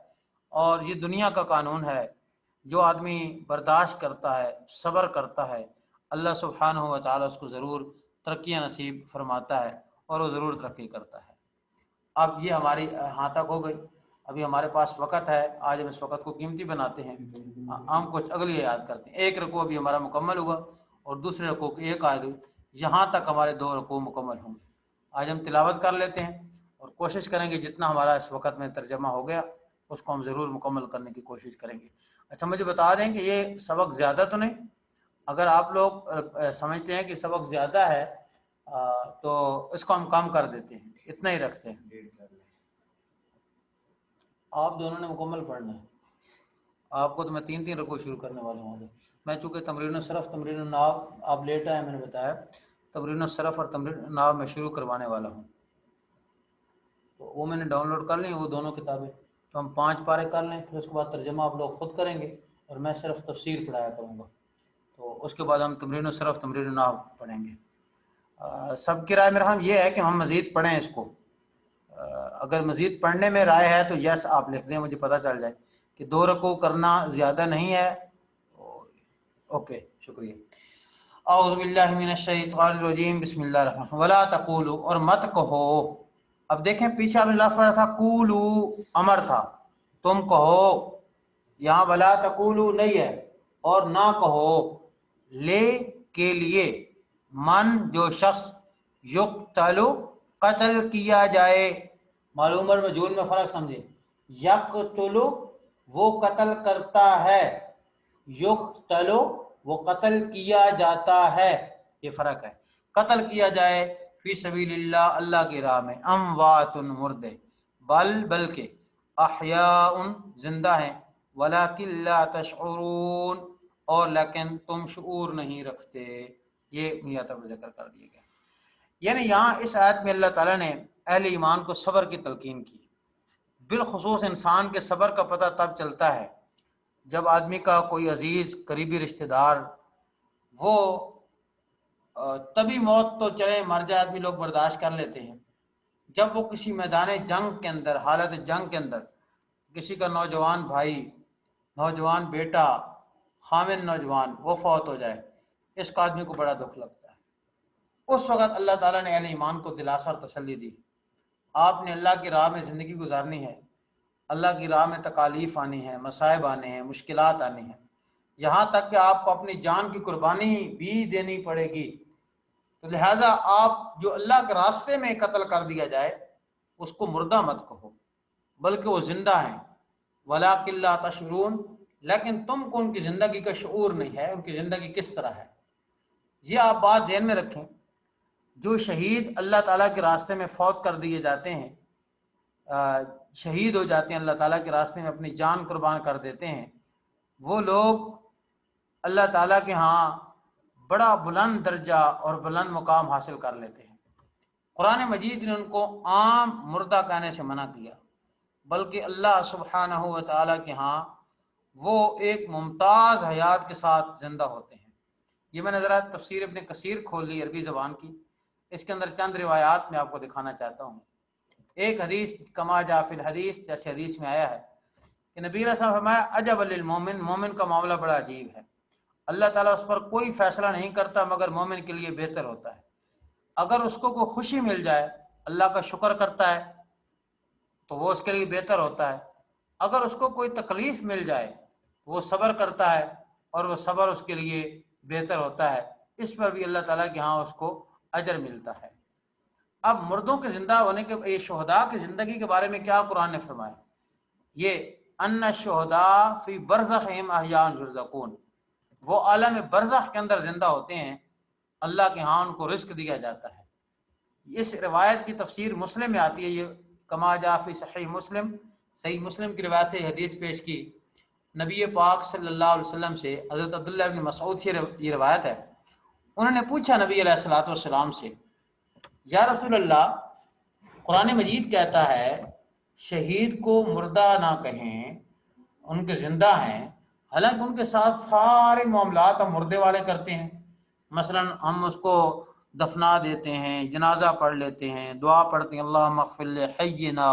[SPEAKER 1] اور یہ دنیا کا قانون ہے، جو آدمی برداشت کرتا ہے، صبر کرتا ہے، اللہ سبحانہ و تعالیٰ اس کو ضرور ترقیاں نصیب فرماتا ہے اور وہ ضرور ترقی کرتا ہے۔ اب یہ ہماری ہاں تک ہو گئی، ابھی ہمارے پاس وقت ہے، آج ہم اس وقت کو قیمتی بناتے ہیں، ہم کچھ اگلی یاد کرتے ہیں۔ ایک رکوع ابھی ہمارا مکمل ہوا اور دوسرے رکوع کی ایک آیت ہوئی، یہاں تک ہمارے 2 رکوع مکمل ہوں گے۔ آج ہم تلاوت کر لیتے ہیں اور کوشش کریں گے جتنا ہمارا اس وقت میں ترجمہ ہو گیا اس کو ہم ضرور مکمل کرنے کی کوشش کریں گے۔ اچھا مجھے بتا دیں کہ یہ سبق زیادہ تو نہیں؟ اگر آپ لوگ سمجھتے ہیں کہ سبق زیادہ ہے تو اس کو ہم کم کر دیتے ہیں، اتنا ہی رکھتے ہیں۔ آپ دونوں نے مکمل پڑھنا ہے، آپ کو تو میں 3 رکوع شروع کرنے والا ہوں۔ میں چونکہ تمرین الصرف تمرین النحو آپ لیٹ آئے، میں نے بتایا تمرین الصرف اور تمرین النحو میں شروع کروانے والا ہوں، تو وہ میں نے ڈاؤن لوڈ کر لی وہ دونوں کتابیں، تو ہم 5 پارے کر لیں، پھر اس کے بعد ترجمہ آپ لوگ خود کریں گے اور میں صرف تفسیر پڑھایا کروں گا، تو اس کے بعد ہم تمرین الصرف تمرین النحو پڑھیں گے۔ سب کی رائے میرا ہم یہ ہے کہ ہم مزید پڑھیں اس کو، اگر مزید پڑھنے میں رائے ہے تو یس آپ لکھ دیں، مجھے پتہ چل جائے کہ 2 رکوع کرنا زیادہ نہیں ہے۔ اوکے شکریہ۔ اعوذ باللہ من الشیطان الرجیم، بسم اللہ الرحمن الرحیم۔ ولا تقولوا، اور مت کہو۔ اب دیکھیں پیچھے آپ نے لفظ پڑھا تھا قولو، امر تھا، تم کہو، یہاں ولا تقولوا نہیں ہے، اور نہ کہو، لے کے لیے، من جو شخص یقتل قتل کیا جائے، معلوم اور مجہول میں فرق سمجھے، یقتل وہ قتل کرتا ہے، یقتل وہ قتل کیا جاتا ہے، یہ فرق ہے۔ قتل کیا جائے فی سبیل اللہ، اللہ کی راہ میں، اموات مردے، بلکہ احیاء زندہ ہیں، ولکن لا تشعرون اور لیکن تم شعور نہیں رکھتے، یہ بنیاد پر ذکر کر دیا گیا۔ یعنی یہاں اس آیت میں اللہ تعالیٰ نے اہل ایمان کو صبر کی تلقین کی، بالخصوص انسان کے صبر کا پتہ تب چلتا ہے جب آدمی کا کوئی عزیز قریبی رشتہ دار وہ طبی موت تو چلے مر جائے آدمی لوگ برداشت کر لیتے ہیں، جب وہ کسی میدان جنگ کے اندر، حالت جنگ کے اندر کسی کا نوجوان بھائی، نوجوان بیٹا، خامن نوجوان وہ فوت ہو جائے، اس کا آدمی کو بڑا دکھ لگتا ہے۔ اس وقت اللہ تعالیٰ نے اہل ایمان کو دلاسا اور تسلی دی، آپ نے اللہ کی راہ میں زندگی گزارنی ہے، اللہ کی راہ میں تکالیف آنی ہے، مصائب آنے ہیں، مشکلات آنی ہیں، یہاں تک کہ آپ کو اپنی جان کی قربانی بھی دینی پڑے گی، تو لہٰذا آپ جو اللہ کے راستے میں قتل کر دیا جائے اس کو مردہ مت کہو، بلکہ وہ زندہ ہیں، وَلَٰكِن لَا تَشْعُرُونَ لیکن تم کو ان کی زندگی کا شعور نہیں ہے، ان کی زندگی کس طرح ہے۔ یہ آپ بات ذہن میں رکھیں، جو شہید اللہ تعالیٰ کے راستے میں فوت کر دیے جاتے ہیں، شہید ہو جاتے ہیں، اللہ تعالیٰ کے راستے میں اپنی جان قربان کر دیتے ہیں، وہ لوگ اللہ تعالیٰ کے ہاں بڑا بلند درجہ اور بلند مقام حاصل کر لیتے ہیں۔ قرآن مجید نے ان کو عام مردہ کہنے سے منع کیا، بلکہ اللہ سبحانہ و تعالیٰ کے ہاں وہ ایک ممتاز حیات کے ساتھ زندہ ہوتے ہیں۔ یہ میں نے ذرا تفسیر ابن کثیر کھول لی عربی زبان کی، اس کے اندر چند روایات میں آپ کو دکھانا چاہتا ہوں۔ ایک حدیث کما جاء فی الحدیث، جیسے حدیث میں آیا ہے کہ نبی علیہ السلام نے فرمایا عجب للمومن، مومن کا معاملہ بڑا عجیب ہے، اللہ تعالیٰ اس پر کوئی فیصلہ نہیں کرتا مگر مومن کے لیے بہتر ہوتا ہے۔ اگر اس کو کوئی خوشی مل جائے اللہ کا شکر کرتا ہے تو وہ اس کے لیے بہتر ہوتا ہے، اگر اس کو کوئی تکلیف مل جائے وہ صبر کرتا ہے اور وہ صبر اس کے لیے بہتر ہوتا ہے، اس پر بھی اللہ تعالیٰ کے ہاں اس کو اجر ملتا ہے۔ اب مردوں کے زندہ ہونے کے، یہ شہداء کی زندگی کے بارے میں کیا قرآن نے فرمایا؟ یہ ان الشہداء فی برزخہم احیاء یرزقون، وہ عالم برزخ کے اندر زندہ ہوتے ہیں، اللہ کے ہاں ان کو رزق دیا جاتا ہے۔ اس روایت کی تفسیر مسلم میں آتی ہے، یہ کما جاء فی صحیح مسلم، صحیح مسلم کی روایت سے حدیث پیش کی نبی پاک صلی اللہ علیہ وسلم سے، حضرت عبداللہ بن مسعود سے یہ روایت ہے۔ انہوں نے پوچھا نبی علیہ الصلوۃ والسلام سے، یا رسول اللہ، قرآن مجید کہتا ہے شہید کو مردہ نہ کہیں، ان کے زندہ ہیں، حالانکہ ان کے ساتھ سارے معاملات ہم مردے والے کرتے ہیں، مثلا ہم اس کو دفنا دیتے ہیں، جنازہ پڑھ لیتے ہیں، دعا پڑھتے ہیں اللہم اغفر لحینا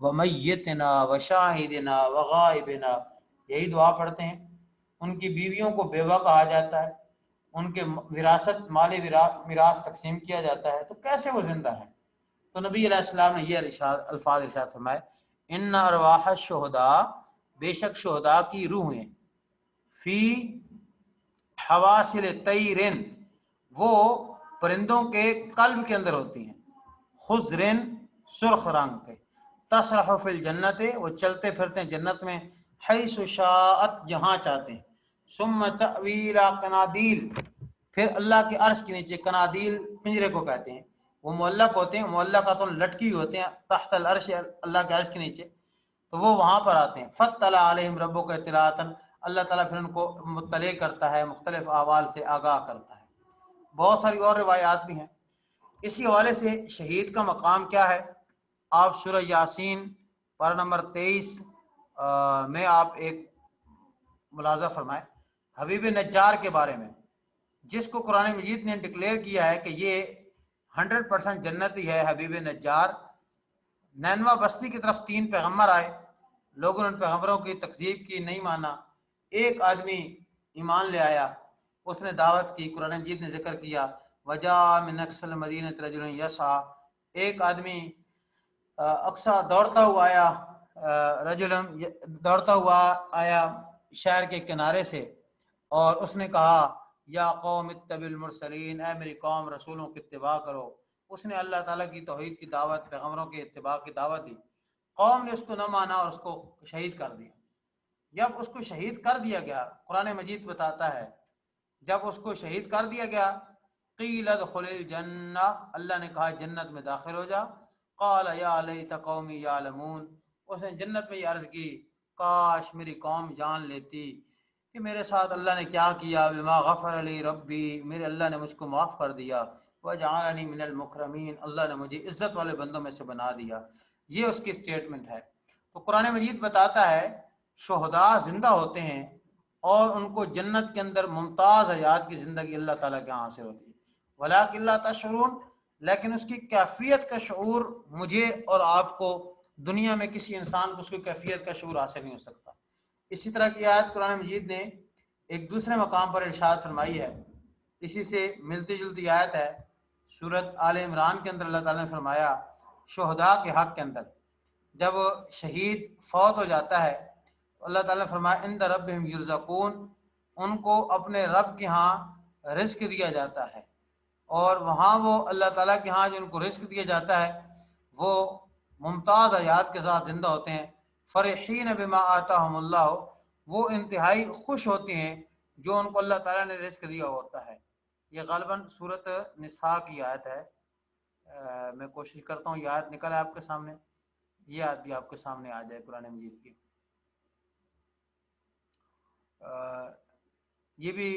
[SPEAKER 1] ومیتنا وشاہدنا وغائبنا، یہی دعا پڑھتے ہیں۔ ان کی بیویوں کو بیوہ کہا جاتا ہے، ان کے وراثت مال میراث تقسیم کیا جاتا ہے، تو کیسے وہ زندہ ہے؟ تو نبی علیہ السلام نے یہ الفاظ ارشاد فرمائے، ان ارواح الشہداء، بے شک شہداء کی روحیں، فی حواسل طیرن، وہ پرندوں کے قلب کے اندر ہوتی ہیں، خضرن، سرخ رنگ کے، تسرح فی الجنت، وہ چلتے پھرتے ہیں جنت میں، حیث شاءت، جہاں چاہتے ہیں، ثم تأوی الی قنادیل، پھر اللہ کے عرش کے نیچے، قنادیل پنجرے کو کہتے ہیں، وہ معلق ہوتے ہیں، معلقاتن لٹکی ہوئی ہوتے ہیں تحت العرش، اللہ کے عرش کے نیچے، تو وہ وہاں پر آتے ہیں۔ فاطلع علیہم ربک اطلاعۃ، اللہ تعالیٰ پھر ان کو مطلع کرتا ہے، مختلف احوال سے آگاہ کرتا ہے۔ بہت ساری اور روایات بھی ہیں اسی حوالے سے۔ شہید کا مقام کیا ہے؟ آپ سورہ یاسین پارہ نمبر 23 میں آپ ایک ملاحظہ فرمائیں حبیب نجار کے بارے میں، جس کو قرآن مجید نے ڈکلیئر کیا ہے کہ یہ 100% جنتی ہے، حبیب نجار۔ نینوا بستی کی طرف 3 پیغمبر آئے، لوگوں نے ان پیغمبروں کی تکذیب کی، نہیں مانا، ایک آدمی ایمان لے آیا، اس نے دعوت کی، قرآن مجید نے ذکر کیا وجاء من اقصی المدینۃ رجل یسعی، ایک آدمی اقصی دوڑتا ہوا آیا، رجل دوڑتا ہوا آیا شہر کے کنارے سے، اور اس نے کہا یا قوم اتبعوا المرسلین، اے میری قوم رسولوں کی اتباع کرو۔ اس نے اللہ تعالیٰ کی توحید کی دعوت، پیغمبروں کے اتباع کی دعوت دی، قوم نے اس کو نہ مانا اور اس کو شہید کر دیا۔ جب اس کو شہید کر دیا گیا، قرآن مجید بتاتا ہے جب اس کو شہید کر دیا گیا، قیل ادخل الجنہ، اللہ نے کہا جنت میں داخل ہو جا، قال یا لیت قومی یعلمون، اس نے جنت میں یہ عرض کی کاش میری قوم جان لیتی کہ میرے ساتھ اللہ نے کیا کیا، بما غفر لی ربی، میرے اللہ نے مجھ کو معاف کر دیا، وجعلنی من المکرمین، اللہ نے مجھے عزت والے بندوں میں سے بنا دیا۔ یہ اس کی سٹیٹمنٹ ہے۔ تو قرآن مجید بتاتا ہے شہداء زندہ ہوتے ہیں اور ان کو جنت کے اندر ممتاز حیات کی زندگی اللہ تعالیٰ کے حاصل ہوتی ہے، ولیکن لا تشعرون، لیکن اس کی کیفیت کا شعور مجھے اور آپ کو دنیا میں کسی انسان کو اس کی کیفیت کا شعور حاصل نہیں ہو سکتا۔ اسی طرح کی آیت قرآن مجید نے ایک دوسرے مقام پر ارشاد فرمائی ہے، اسی سے ملتی جلتی آیت ہے، سورۃ آل عمران کے اندر اللہ تعالیٰ نے فرمایا شہداء کے حق کے اندر، جب شہید فوت ہو جاتا ہے تو اللہ تعالیٰ نے فرمایا عند ربہم یرزقون، ان کو اپنے رب کے ہاں رزق دیا جاتا ہے، اور وہاں وہ اللہ تعالیٰ کے ہاں جو ان کو رزق دیا جاتا ہے وہ ممتاز حیات کے ساتھ زندہ ہوتے ہیں۔ فرحین بما آتاہم اللہ، وہ انتہائی خوش ہوتے ہیں جو ان کو اللہ تعالیٰ نے رزق دیا ہوتا ہے۔ یہ غالباً صورت نساء کی آیت ہے، میں کوشش کرتا ہوں یہ آیت نکل آپ کے سامنے، یہ آیت بھی آپ کے سامنے آ جائے قرآن مجید کی۔ یہ بھی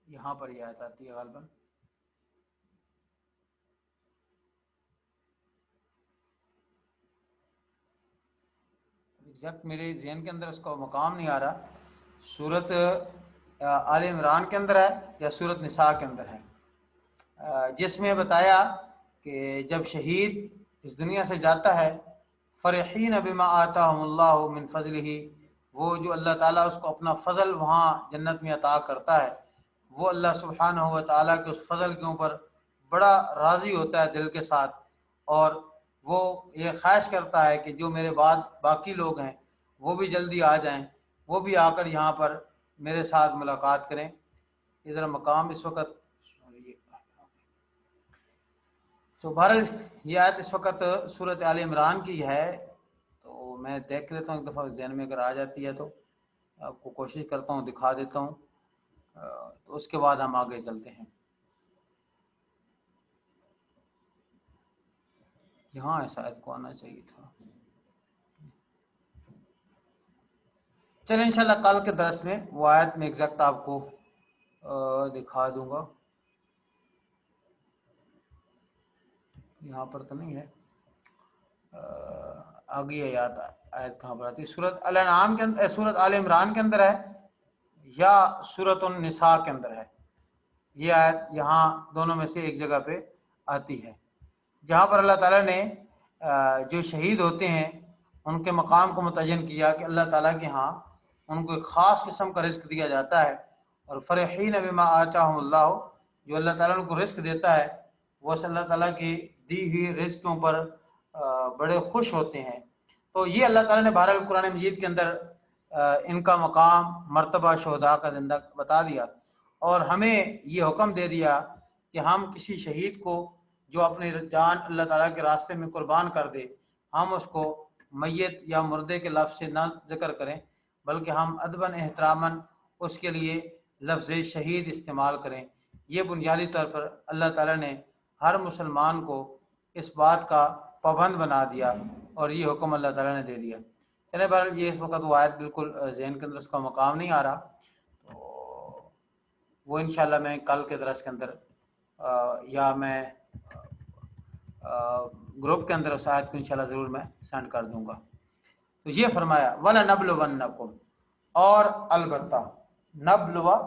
[SPEAKER 1] یہاں پر یہ آیت آتی ہے غالباً، ایگزیکٹ میرے ذہن کے اندر اس کا مقام نہیں آ رہا، سورت آل عمران کے اندر ہے یا سورت نساء کے اندر ہے، جس میں بتایا کہ جب شہید اس دنیا سے جاتا ہے، فرحین بما آتاہم اللہ من فضلہ، وہ جو اللہ تعالیٰ اس کو اپنا فضل وہاں جنت میں عطا کرتا ہے، وہ اللہ سبحانہ و تعالیٰ کے اس فضل کے اوپر بڑا راضی ہوتا ہے دل کے ساتھ، اور وہ یہ خواہش کرتا ہے کہ جو میرے بعد باقی لوگ ہیں وہ بھی جلدی آ جائیں، وہ بھی آ کر یہاں پر میرے ساتھ ملاقات کریں۔ یہ ذرا مقام اس وقت، تو بہرحال یہ آیت اس وقت سورت آل عمران کی ہے، تو میں دیکھ لیتا ہوں ایک دفعہ ذہن میں اگر آ جاتی ہے تو آپ کو کوشش کرتا ہوں دکھا دیتا ہوں، تو اس کے بعد ہم آگے چلتے ہیں۔ یہاں ایسا آیت کو آنا چاہیے تھا، چلیں انشاءاللہ کل کے درس میں وہ آیت میں ایگزیکٹ آپ کو دکھا دوں گا، یہاں پر تو نہیں ہے، آگے آیت کہاں پر آتی ہے؟ سورت الانعام کے اندر، سورت آل عمران کے اندر ہے یا سورت النساء کے اندر ہے؟ یہ آیت یہاں دونوں میں سے ایک جگہ پہ آتی ہے، جہاں پر اللہ تعالیٰ نے جو شہید ہوتے ہیں ان کے مقام کو متعین کیا کہ اللہ تعالیٰ کے ہاں ان کو ایک خاص قسم کا رزق دیا جاتا ہے، اور فرحین بما آتاہم اللہ، جو اللہ تعالیٰ ان کو رزق دیتا ہے وہ اللہ تعالیٰ کی دی ہوئی رزق کے اوپر بڑے خوش ہوتے ہیں۔ تو یہ اللہ تعالیٰ نے بہرحال قرآن مجید کے اندر ان کا مقام مرتبہ شہداء کا زندہ بتا دیا، اور ہمیں یہ حکم دے دیا کہ ہم کسی شہید کو جو اپنی جان اللہ تعالیٰ کے راستے میں قربان کر دے، ہم اس کو میت یا مردے کے لفظ سے نہ ذکر کریں، بلکہ ہم ادباً احتراماً اس کے لیے لفظ شہید استعمال کریں۔ یہ بنیادی طور پر اللہ تعالیٰ نے ہر مسلمان کو اس بات کا پابند بنا دیا، اور یہ حکم اللہ تعالیٰ نے دے دیا۔ چلے بہرحال یہ اس وقت وہ آیت بالکل ذہن کے اندر اس کا مقام نہیں آ رہا، تو وہ انشاءاللہ میں کل کے درس کے اندر یا میں گروپ کے اندر اس آیت کو انشاءاللہ ضرور میں سینڈ کر دوں گا۔ تو یہ فرمایا وَلَنَبْلُوَنَّكُمْ، اور البتہ، نبلوا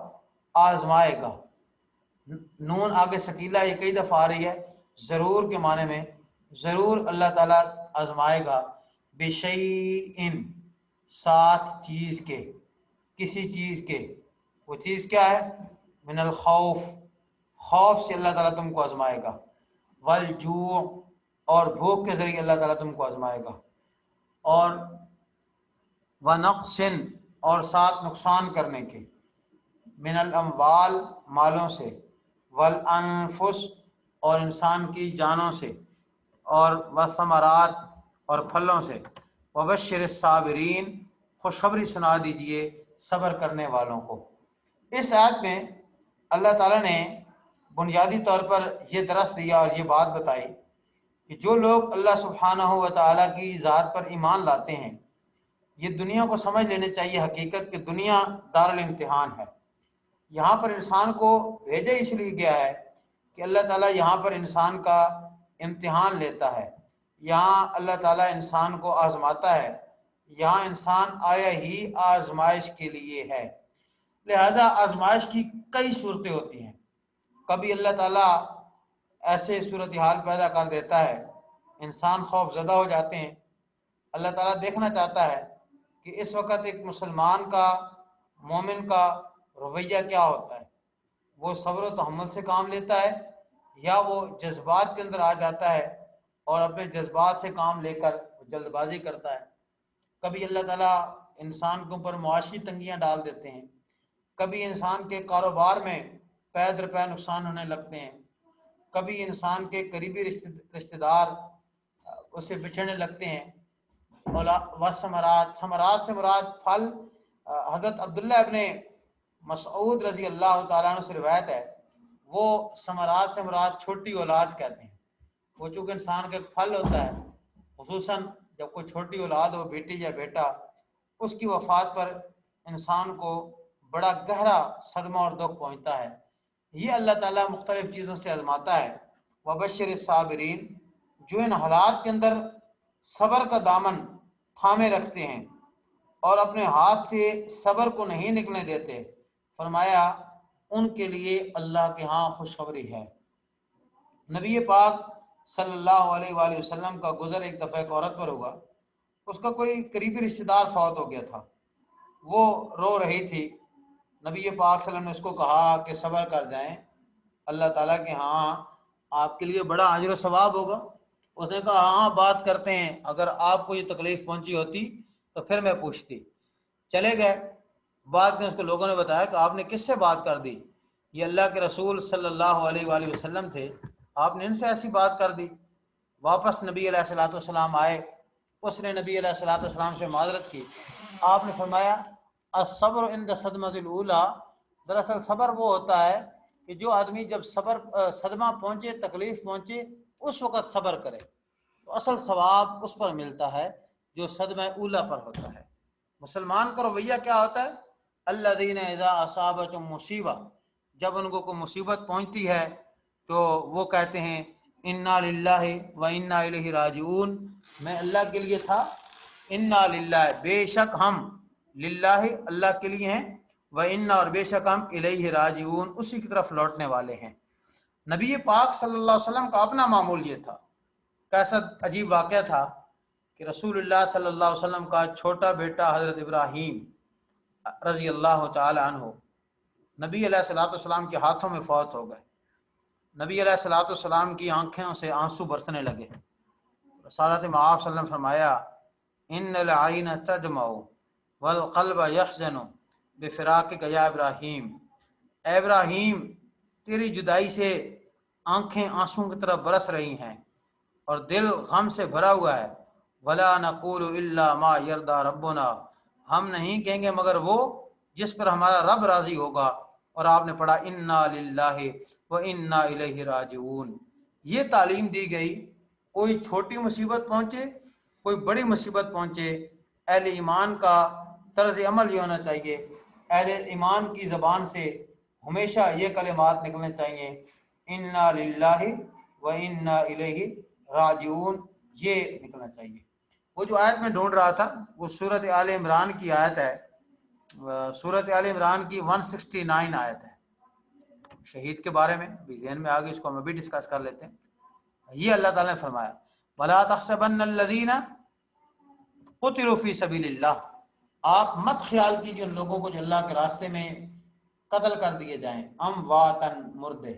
[SPEAKER 1] آزمائے گا، نون آگے ثقیلہ یہ کئی دفعہ آ رہی ہے، ضرور کے معنی میں، ضرور اللہ تعالیٰ آزمائے گا، بِشَيْءٍ، ساتھ چیز کے، کسی چیز کے، وہ چیز کیا ہے؟ من الخوف، خوف سے اللہ تعالیٰ تم کو آزمائے گا، والجوع، اور بھوک کے ذریعے اللہ تعالیٰ تم کو آزمائے گا، اور ونقص، اور ساتھ نقصان کرنے کے، من الاموال، مالوں سے، والانفس، اور انسان کی جانوں سے، اور والثمرات، اور پھلوں سے، وبشر الصابرین، خوشخبری سنا دیجئے صبر کرنے والوں کو۔ اس آیت میں اللہ تعالیٰ نے بنیادی طور پر یہ درس دیا اور یہ بات بتائی کہ جو لوگ اللہ سبحانہ و تعالیٰ کی ذات پر ایمان لاتے ہیں، یہ دنیا کو سمجھ لینے چاہیے حقیقت کہ دنیا دارالامتحان ہے، یہاں پر انسان کو بھیجا اس لیے گیا ہے کہ اللہ تعالیٰ یہاں پر انسان کا امتحان لیتا ہے، یہاں اللہ تعالیٰ انسان کو آزماتا ہے، یہاں انسان آیا ہی آزمائش کے لیے ہے، لہذا آزمائش کی کئی صورتیں ہوتی ہیں۔ کبھی اللہ تعالیٰ ایسے صورتحال پیدا کر دیتا ہے انسان خوف زدہ ہو جاتے ہیں، اللہ تعالیٰ دیکھنا چاہتا ہے کہ اس وقت ایک مسلمان کا، مومن کا رویہ کیا ہوتا ہے، وہ صبر و تحمل سے کام لیتا ہے یا وہ جذبات کے اندر آ جاتا ہے اور اپنے جذبات سے کام لے کر جلد بازی کرتا ہے۔ کبھی اللہ تعالیٰ انسان کے اوپر معاشی تنگیاں ڈال دیتے ہیں، کبھی انسان کے کاروبار میں پے در پے نقصان ہونے لگتے ہیں، کبھی انسان کے قریبی رشتہ دار اس سے بچھڑنے لگتے ہیں، ثمرات، ثمرات سے مراد پھل۔ حضرت عبداللہ ابن مسعود رضی اللہ تعالیٰ عنہ سے روایت ہے، وہ ثمرات سے مراد چھوٹی اولاد کہتے ہیں، وہ چونکہ انسان کا ایک پھل ہوتا ہے، خصوصاً جب کوئی چھوٹی اولاد ہو، بیٹی یا بیٹا، اس کی وفات پر انسان کو بڑا گہرا صدمہ اور دکھ پہنچتا ہے۔ یہ اللہ تعالیٰ مختلف چیزوں سے آزماتا ہے۔ وبشر الصابرین، جو ان حالات کے اندر صبر کا دامن تھامے رکھتے ہیں اور اپنے ہاتھ سے صبر کو نہیں نکلنے دیتے، فرمایا ان کے لیے اللہ کے ہاں خوشخبری ہے۔ نبی پاک صلی اللہ علیہ وآلہ وسلم کا گزر ایک دفعہ ایک عورت پر ہوا۔ اس کا کوئی قریبی رشتہ دار فوت ہو گیا تھا، وہ رو رہی تھی۔ نبی پاک صلی اللہ علیہ وسلم نے اس کو کہا کہ صبر کر جائیں، اللہ تعالیٰ کے ہاں آپ کے لیے بڑا اجر و ثواب ہوگا۔ اس نے کہا ہاں بات کرتے ہیں، اگر آپ کو یہ تکلیف پہنچی ہوتی تو پھر میں پوچھتی۔ چلے گئے، بعد میں اس کو لوگوں نے بتایا کہ آپ نے کس سے بات کر دی؟ یہ اللہ کے رسول صلی اللہ علیہ وآلہ وسلم تھے، آپ نے ان سے ایسی بات کر دی۔ واپس نبی علیہ الصلوۃ والسلام آئے، اس نے نبی علیہ الصلوۃ والسلام سے معذرت کی۔ آپ نے فرمایا الصبر عند صدمۃ الاولی، دراصل صبر وہ ہوتا ہے کہ جو آدمی جب صدمہ پہنچے، تکلیف پہنچے، اس وقت صبر کرے تو اصل ثواب اس پر ملتا ہے جو صدمہ اولی پر ہوتا ہے۔ مسلمان کا رویہ کیا ہوتا ہے؟ الذین اذا اصابتهم مصیبہ، جب ان کو کوئی مصیبت پہنچتی ہے تو وہ کہتے ہیں انا للہ و انا الیہ راجعون، میں اللہ کے لیے تھا، انا للہ بے شک ہم، للہ اللہ کے لیے ہیں، و انا اور بے شک ہم الیہ راجعون اسی کی طرف لوٹنے والے ہیں۔ نبی پاک صلی اللہ علیہ وسلم کا اپنا معمول یہ تھا۔ کیسا عجیب واقعہ تھا کہ رسول اللہ صلی اللہ علیہ وسلم کا چھوٹا بیٹا حضرت ابراہیم رضی اللہ تعالی عنہ نبی علیہ الصلوۃ والسلام کے ہاتھوں میں فوت ہو گئے۔ نبی علیہ الصلوۃ والسلام کی آنکھوں سے آنسو برسنے لگے۔ رسالت مآب صلی اللہ علیہ وسلم فرمایا ان العین تدمع والقلب یحزن بفراقک یا ابراہیم، اے ابراہیم تیری جدائی سے آنکھیں آنسوں کی طرف برس رہی ہیں اور دل غم سے بھرا ہوا ہے۔ ولا نقول الا ما یرضی ربنا، ہم نہیں کہیں گے مگر وہ جس پر ہمارا رب راضی ہوگا۔ اور آپ نے پڑھا انا للہ و انا الیہ راجعون۔ یہ تعلیم دی گئی، کوئی چھوٹی مصیبت پہنچے، کوئی بڑی مصیبت پہنچے، اہل ایمان کا طرز عمل یہ ہونا چاہیے، اہل ایمان کی زبان سے ہمیشہ یہ کلمات نکلنے چاہیے انا للہ و انا الیہ راجعون، یہ نکلنا چاہیے۔ وہ جو آیت میں ڈھونڈ رہا تھا وہ سورۃ آل عمران کی آیت ہے، سورۃ آل عمران کی 169 آیت ہے، شہید کے بارے میں بھی ذہن میں آگے، اس کو ہم ابھی ڈسکس کر لیتے ہیں۔ یہ اللہ تعالیٰ نے فرمایا وَلَا تَحْسَبَنَّ الَّذِينَ قُتِلُوا فِي سَبِيلِ اللَّهِ، آپ مت خیال کیجیے ان لوگوں کو جو اللہ کے راستے میں قتل کر دیے جائیں، امواتن مردے،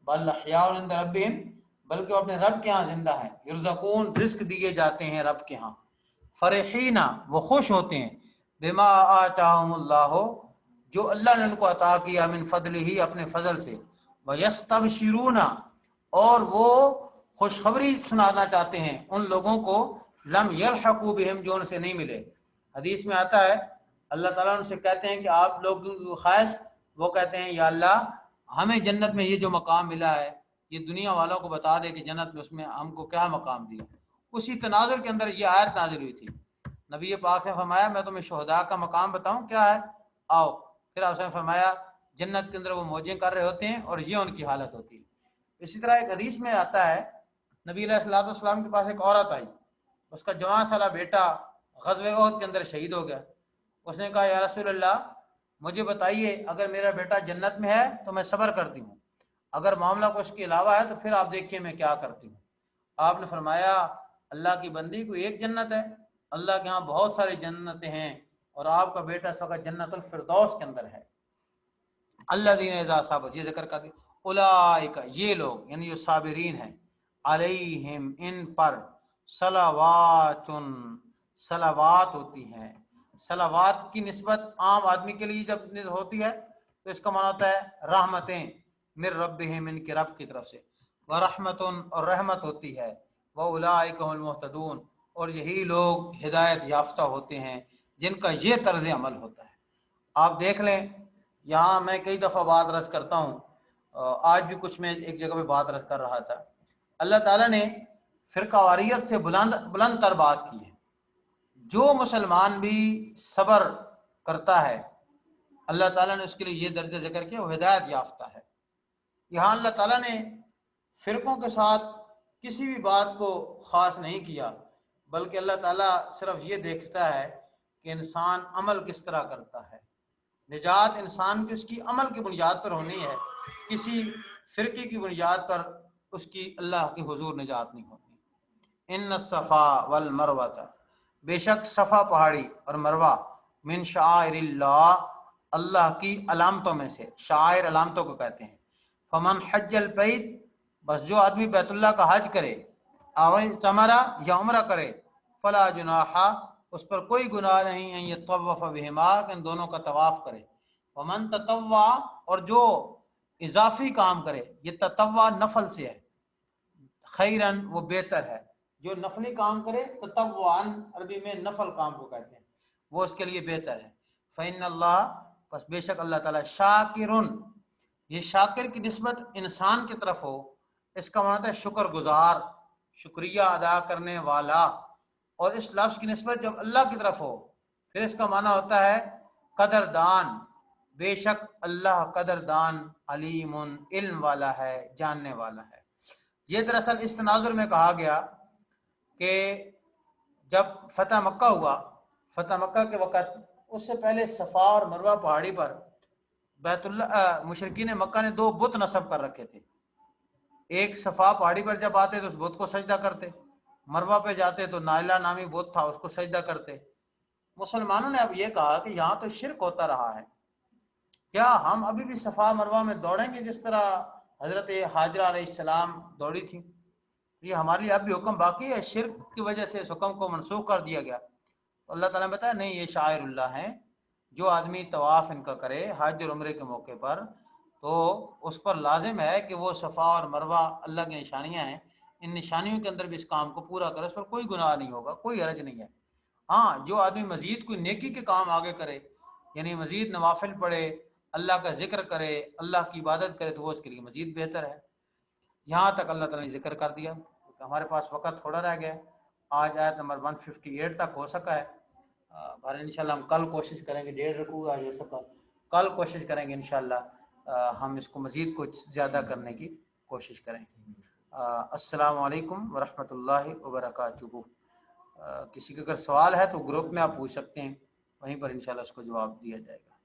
[SPEAKER 1] بل احیاء عند ربہم، بلکہ وہ اپنے رب کے ہاں زندہ ہیں، یرزقون رزق دیے جاتے ہیں رب کے ہاں، فرحین وہ خوش ہوتے ہیں، بما آتاہم اللہ جو اللہ نے ان کو عطا کیا، من فضلہ اپنے فضل سے، ویستبشرون اور وہ خوشخبری سنانا چاہتے ہیں ان لوگوں کو، لم یلحقوا بہم جو ان سے نہیں ملے۔ حدیث میں آتا ہے اللہ تعالیٰ ان سے کہتے ہیں کہ آپ لوگ خواہش، وہ کہتے ہیں یا اللہ ہمیں جنت میں یہ جو مقام ملا ہے یہ دنیا والوں کو بتا دے کہ جنت میں اس میں ہم کو کیا مقام دیا۔ اسی تناظر کے اندر یہ آیت نازل ہوئی تھی۔ نبی پاک نے فرمایا میں تمہیں شہداء کا مقام بتاؤں کیا ہے، آؤ۔ پھر آپ نے فرمایا جنت کے اندر وہ موجیں کر رہے ہوتے ہیں اور یہ ان کی حالت ہوتی ہے۔ اسی طرح ایک حدیث میں آتا ہے نبی علیہ الصلوۃ والسلام کے پاس ایک عورت آئی، اس کا جوان سالہ بیٹا غزوہ احد کے اندر شہید ہو گیا۔ اس نے کہا یا رسول اللہ مجھے بتائیے اگر میرا بیٹا جنت میں ہے تو میں صبر کرتی ہوں، اگر معاملہ کو اس کے علاوہ ہے تو پھر آپ دیکھیے میں کیا کرتی ہوں۔ آپ نے فرمایا اللہ کی بندی کوئی ایک جنت ہے، اللہ کے ہاں بہت ساری جنتیں ہیں اور آپ کا بیٹا اس وقت جنت الفردوس کے اندر ہے۔ الذین اذا اصابت، یہ ذکر کر دی، اولئک یہ لوگ یعنی جو صابرین ہیں، علیہم ان پر صلوات، صلوات ہوتی ہیں۔ صلوات کی نسبت عام آدمی کے لیے جب ہوتی ہے تو اس کا معنی ہوتا ہے رحمتیں من ربہم، ان کے رب کی طرف سے، ورحمت اور رحمت ہوتی ہے، واولئک هم المہتدون اور یہی لوگ ہدایت یافتہ ہوتے ہیں جن کا یہ طرز عمل ہوتا ہے۔ آپ دیکھ لیں یہاں میں کئی دفعہ بات رد کرتا ہوں، آج بھی کچھ میں ایک جگہ پہ بات رد کر رہا تھا، اللہ تعالیٰ نے فرقہ واریت سے بلند تر بات کی ہے۔ جو مسلمان بھی صبر کرتا ہے اللہ تعالیٰ نے اس کے لیے یہ درجہ ذکر کیا، وہ ہدایت یافتہ ہے۔ یہاں اللہ تعالیٰ نے فرقوں کے ساتھ کسی بھی بات کو خاص نہیں کیا، بلکہ اللہ تعالیٰ صرف یہ دیکھتا ہے کہ انسان عمل کس طرح کرتا ہے۔ نجات انسان کی اس کی عمل کی بنیاد پر ہونی ہے، کسی فرقے کی بنیاد پر اس کی اللہ کے حضور نجات نہیں ہوتی۔ ان الصفا والمروہ، بے شک صفا پہاڑی اور مروہ، من شعائر اللہ، اللہ کی علامتوں میں سے، شعائر علامتوں کو کہتے ہیں۔ فمن حج البیت، بس جو آدمی بیت اللہ کا حج کرے، او اعتمرا یا عمرہ کرے، فلا جناح، اس پر کوئی گناہ نہیں ہے، یطوف بہما، کہ ان دونوں کا طواف کرے۔ ومن تطوع، اور جو اضافی کام کرے، یہ تطوع نفل سے ہے، خیرن وہ بہتر ہے، جو نفلی کام کرے تطوعاً عربی میں نفل کام کو کہتے ہیں، وہ اس کے لیے بہتر ہے۔ فإن اللہ، پس بے شک اللہ تعالیٰ، شاکرن، یہ شاکر کی نسبت انسان کی طرف ہو، اس کا معنی ہے شکر گزار، شکریہ ادا کرنے والا، اور اس لفظ کی نسبت جب اللہ کی طرف ہو پھر اس کا معنی ہوتا ہے قدردان، بے شک اللہ قدردان، علیم، علم والا ہے، جاننے والا ہے۔ یہ دراصل اس تناظر میں کہا گیا کہ جب فتح مکہ ہوا، فتح مکہ کے وقت، اس سے پہلے صفا اور مروہ پہاڑی پر بیت اللہ مشرکین مکہ نے دو بت نصب کر رکھے تھے۔ ایک صفا پہاڑی پر جب آتے تو اس بت کو سجدہ کرتے، مروہ پہ جاتے تو نائلہ نامی بت تھا، اس کو سجدہ کرتے۔ مسلمانوں نے اب یہ کہا کہ یہاں تو شرک ہوتا رہا ہے، کیا ہم ابھی بھی صفا مروہ میں دوڑیں گے جس طرح حضرت حاجرہ علیہ السلام دوڑی تھی؟ یہ ہمارے لیے اب بھی حکم باقی ہے؟ شرک کی وجہ سے اس حکم کو منسوخ کر دیا گیا۔ تو اللہ تعالیٰ نے بتایا نہیں، یہ شاعر اللہ ہیں، جو آدمی طواف ان کا کرے حج اور عمرے کے موقع پر، تو اس پر لازم ہے کہ وہ صفا اور مروہ اللہ کی نشانیاں ہیں، ان نشانیوں کے اندر بھی اس کام کو پورا کرے، اس پر کوئی گناہ نہیں ہوگا، کوئی حرج نہیں ہے۔ ہاں، جو آدمی مزید کوئی نیکی کے کام آگے کرے، یعنی مزید نوافل پڑھے، اللہ کا ذکر کرے، اللہ کی عبادت کرے، تو وہ اس کے لیے مزید بہتر ہے۔ یہاں تک اللہ تعالیٰ نے ذکر کر دیا، ہمارے پاس وقت تھوڑا رہ گیا، آج آیت نمبر 158 تک ہو سکا ہے۔ بہرحال انشاءاللہ ہم کل کوشش کریں گے، 1.5 رکوع آج ہو سکا، کل کوشش کریں گے انشاءاللہ ہم اس کو مزید کچھ زیادہ کرنے کی کوشش کریں گے۔ السلام علیکم ورحمۃ اللہ وبرکاتہ۔ کسی کا اگر سوال ہے تو گروپ میں آپ پوچھ سکتے ہیں، وہیں پر انشاءاللہ اس کو جواب دیا جائے گا۔